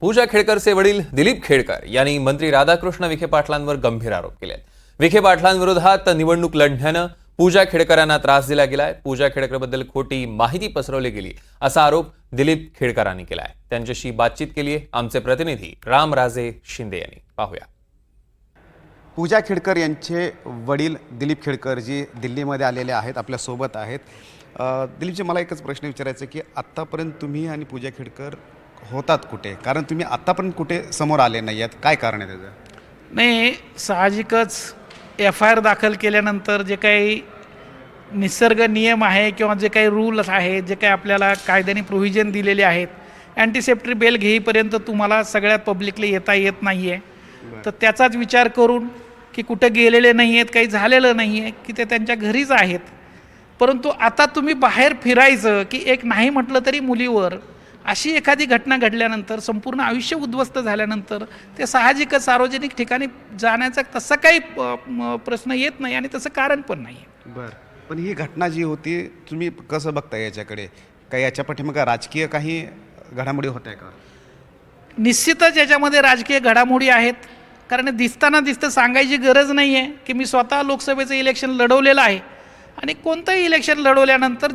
पूजा खेडकरचे वडील दिलीप खेडकर यांनी मंत्री राधाकृष्ण विखे पाटलांवर गंभीर आरोप केले. विखे पाटलांविरोधात निवडणूक लढण्यानं पूजा खेडकरांना त्रास दिला गेलाय. पूजा खेडकरबद्दल खोटी माहिती पसरवली गेली असा आरोप दिलीप खेडकरांनी केलाय. त्यांच्याशी बातचीत केली आहे आमचे प्रतिनिधी रामराजे शिंदे यांनी. पाहूया. पूजा खेडकर यांचे वडील दिलीप खेडकर जी दिल्लीमध्ये आलेले आहेत, आपल्या सोबत आहेत. दिलीपजी, मला एकच प्रश्न विचारायचा की आत्तापर्यंत तुम्ही आणि पूजा खेडकर होतात कुठे? कारण तुम्ही आत्तापर्यंत कुठे समोर आले नाही आहेत, काय कारण आहे त्याचं? नाही, साहजिकच FIR दाखल केल्यानंतर जे काही निसर्ग नियम आहे किंवा जे काही रूल्स आहेत, जे काही आपल्याला कायद्याने प्रोव्हिजन दिलेले आहेत, अँटीसेप्टरी बेल घेईपर्यंत तुम्हाला सगळ्यात पब्लिकली येता येत नाही आहे. तर त्याचाच विचार करून की कुठं गेलेले नाही आहेत, काही झालेलं नाही आहे, की ते त्यांच्या घरीच आहेत. परंतु आता तुम्ही बाहेर फिरायचं की एक नाही म्हटलं तरी मुलीवर अशी एखादी घटना घडल्यानंतर, संपूर्ण आयुष्य उद्ध्वस्त झाल्यानंतर ते साहजिकच सार्वजनिक ठिकाणी जाण्याचा तसा काही प्रश्न येत नाही आणि तसं कारण पण नाही आहे. बरं, पण ही घटना जी होती तुम्ही कसं बघता याच्याकडे? काही याच्या पाठीमागे राजकीय काही घडामोडी होत आहे का? निश्चितच याच्यामध्ये राजकीय घडामोडी आहेत. कारण दिसतं सांगायची गरज नाही आहे की मी स्वतः लोकसभेचं इलेक्शन लढवलेलं आहे आणि कोणतंही इलेक्शन लढवल्यानंतर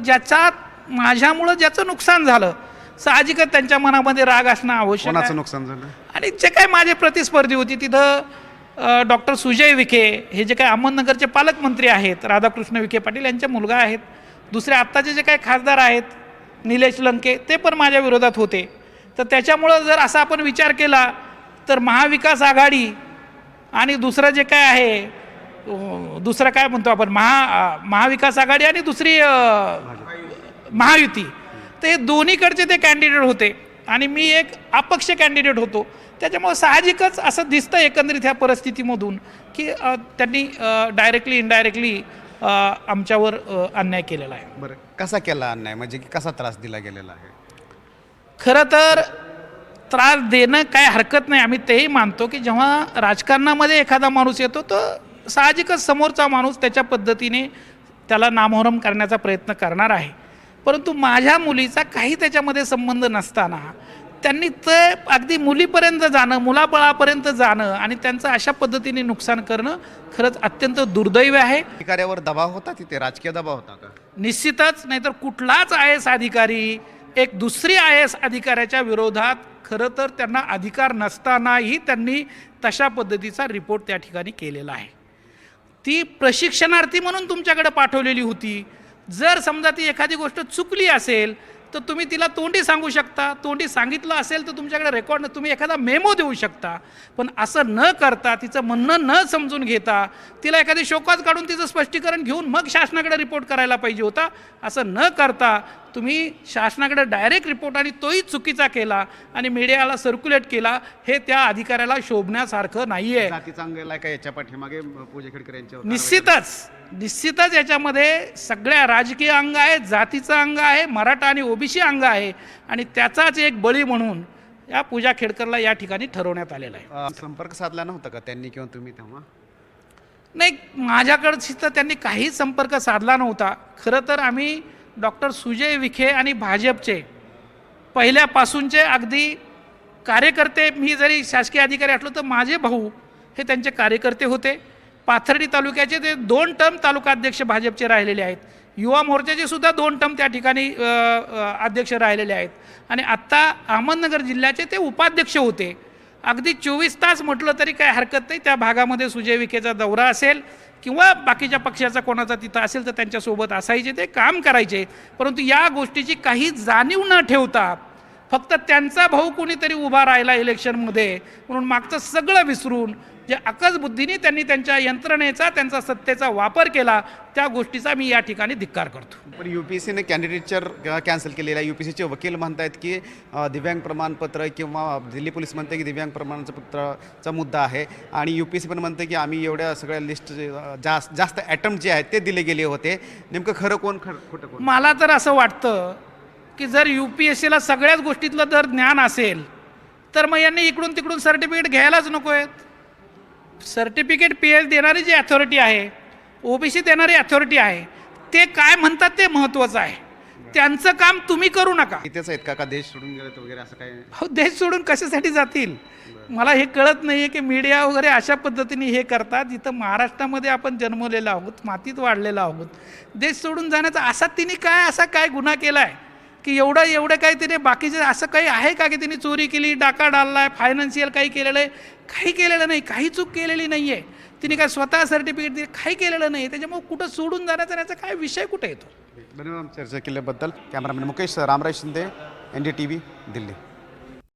माझ्यामुळं ज्याचं नुकसान झालं, साहजिकच त्यांच्या मनामध्ये राग असणं आवश्यक आहे. कोणाचं नुकसान झालं? आणि जे काय माझे प्रतिस्पर्धी होती तिथं डॉक्टर सुजय विखे हे जे काही अहमदनगरचे पालकमंत्री आहेत, राधाकृष्ण विखे पाटील यांचे मुलगा आहेत. दुसरे आत्ताचे जे काही खासदार आहेत निलेश लंके, ते पण माझ्या विरोधात होते. तर त्याच्यामुळं जर असा आपण विचार केला तर महाविकास आघाडी आणि दुसरं जे काय आहे, दुसरं काय म्हणतो आपण, महाविकास आघाडी आणि दुसरी महायुती, तर हे दोन्हीकडचे ते कॅन्डिडेट होते आणि मी एक अपक्ष कॅन्डिडेट होतो. त्याच्यामुळे साहजिकच असं दिसतं एकंदरीत ह्या परिस्थितीमधून की त्यांनी डायरेक्टली इनडायरेक्टली आमच्यावर अन्याय केलेला आहे. बरं, कसा केला अन्याय, म्हणजे की कसा त्रास दिला गेलेला आहे? खरं तर त्रास देणं काय हरकत नाही, आम्ही तेही मानतो की जेव्हा राजकारणामध्ये एखादा माणूस येतो तर साहजिकच समोरचा माणूस त्याच्या पद्धतीने त्याला नामोहरम करण्याचा प्रयत्न करणार आहे. परंतु माझ्या मुलीचा काही त्याच्यामध्ये संबंध नसताना त्यांनी ते अगदी मुलीपर्यंत जाणं, मुलाबळापर्यंत जाणं आणि त्यांचं अशा पद्धतीने नुकसान करणं खरंच अत्यंत दुर्दैव आहे. अधिकाऱ्यावर दबाव होता, तिथे राजकीय दबाव होता का? निश्चितच. नाहीतर कुठलाच IAS अधिकारी एक दुसरी IAS अधिकाऱ्याच्या विरोधात, खरं तर त्यांना अधिकार नसतानाही त्यांनी तशा पद्धतीचा रिपोर्ट त्या ठिकाणी केलेला आहे. ती प्रशिक्षणार्थी म्हणून तुमच्याकडे पाठवलेली होती. जर समजा ती एखादी गोष्ट चुकली असेल तर तुम्ही तिला तोंडी सांगू शकता. तोंडी सांगितलं असेल तर तुमच्याकडे रेकॉर्ड, तुम्ही एखादा मेमो देऊ शकता. पण असं न करता, तिचं म्हणणं न समजून घेता, तिला एखादी शोकॉज काढून तिचं स्पष्टीकरण घेऊन मग शासनाकडे रिपोर्ट करायला पाहिजे होता. असं न करता तुम्ही शासनाकडे डायरेक्ट रिपोर्ट, आणि तोही चुकीचा केला आणि मीडियाला सर्क्युलेट केला. हे त्या अधिकाऱ्याला शोभण्यासारखं नाही आहे. जातीचा अंग आहे का याच्या पाठीमागे पूजा खेडकर यांच्यावर? निश्चितच याच्यामध्ये सगळ्या राजकीय अंग आहे, जातीचं अंग आहे, मराठा आणि OBC अंग आहे आणि त्याचाच एक बळी म्हणून या पूजा खेडकरला या ठिकाणी ठरवण्यात आलेला आहे. संपर्क साधला नव्हता का त्यांनी किंवा तुम्ही तेव्हा? नाही, माझ्याकडची तर त्यांनी काहीच संपर्क साधला नव्हता. खरं तर आम्ही डॉक्टर सुजय विखे आणि भाजपचे पहिल्यापासूनचे अगदी कार्यकर्ते, मी जरी शासकीय अधिकारी असलो तर माझे भाऊ हे त्यांचे कार्यकर्ते होते. पाथर्डी तालुक्याचे ते 2 टर्म तालुकाध्यक्ष भाजपचे राहिलेले आहेत. युवा मोर्चाचे सुद्धा 2 टर्म त्या ठिकाणी अध्यक्ष राहिलेले आहेत आणि आत्ता अहमदनगर जिल्ह्याचे ते उपाध्यक्ष होते. अगदी 24 तास म्हटलं तरी काय हरकत नाही. त्या भागामध्ये सुजय विखेचा दौरा असेल किंवा बाकीच्या पक्षाचा कोणाचा तिथं असेल तर त्यांच्यासोबत असायचे, ते काम करायचे. परंतु या गोष्टीची काही जाणीव न ठेवता फक्त त्यांचा भाऊ कोणीतरी उभा राहिला इलेक्शनमध्ये म्हणून मागचं सगळं विसरून जे अकसबुद्धीने त्यांनी त्यांच्या यंत्रणेचा, त्यांचा सत्तेचा वापर केला, त्या गोष्टीचा मी या ठिकाणी धिक्कार करतो. पण UPSCने कॅन्डिडेटचर कॅन्सल केलेला आहे. UPSCचे वकील म्हणतायत की दिव्यांग प्रमाणपत्र, किंवा दिल्ली पोलीस म्हणते की दिव्यांग प्रमाणपत्राचा मुद्दा आहे आणि UPSC पण म्हणते की आम्ही एवढ्या सगळ्या लिस्ट जास्त अटेम्प्ट जे आहेत ते दिले गेले होते. नेमकं खरं कोण, खोटं कोण? मला तर असं वाटतं की जर UPSCला सगळ्याच गोष्टीतलं जर ज्ञान असेल तर मग यांनी इकडून तिकडून सर्टिफिकेट घ्यायलाच नको आहेत. सर्टिफिकेट PH देणारी जी अथॉरिटी आहे, OBC देणारी अथॉरिटी आहे, ते काय म्हणतात ते महत्त्वाचं आहे. त्यांचं काम तुम्ही करू नका. इथेच आहेत का देश सोडून गेलेत वगैरे असं काय? हो, देश सोडून कशासाठी जातील मला हे कळत नाही आहे की मीडिया वगैरे अशा पद्धतीने हे करतात. इथं महाराष्ट्रामध्ये आपण जन्मलेलो आहोत, मातीत वाढलेलो आहोत. देश सोडून जाण्याचा असा काय गुन्हा केला आहे की एवढं काय तिने बाकीचे असं काही आहे का की तिने चोरी केली, डाका डालला आहे, फायनान्शियल काही केलेलं आहे? काही केलेलं नाही, काही चूक केलेली नाही आहे. तिने काय स्वतः सर्टिफिकेट दिले, काही केलेलं नाही. त्याच्यामुळे कुठं सोडून जाण्याचा याचा काय विषय कुठे येतो? धन्यवाद चर्चा केल्याबद्दल. Cameraman Mukesh Ramraj Shinde, NDTV, Delhi.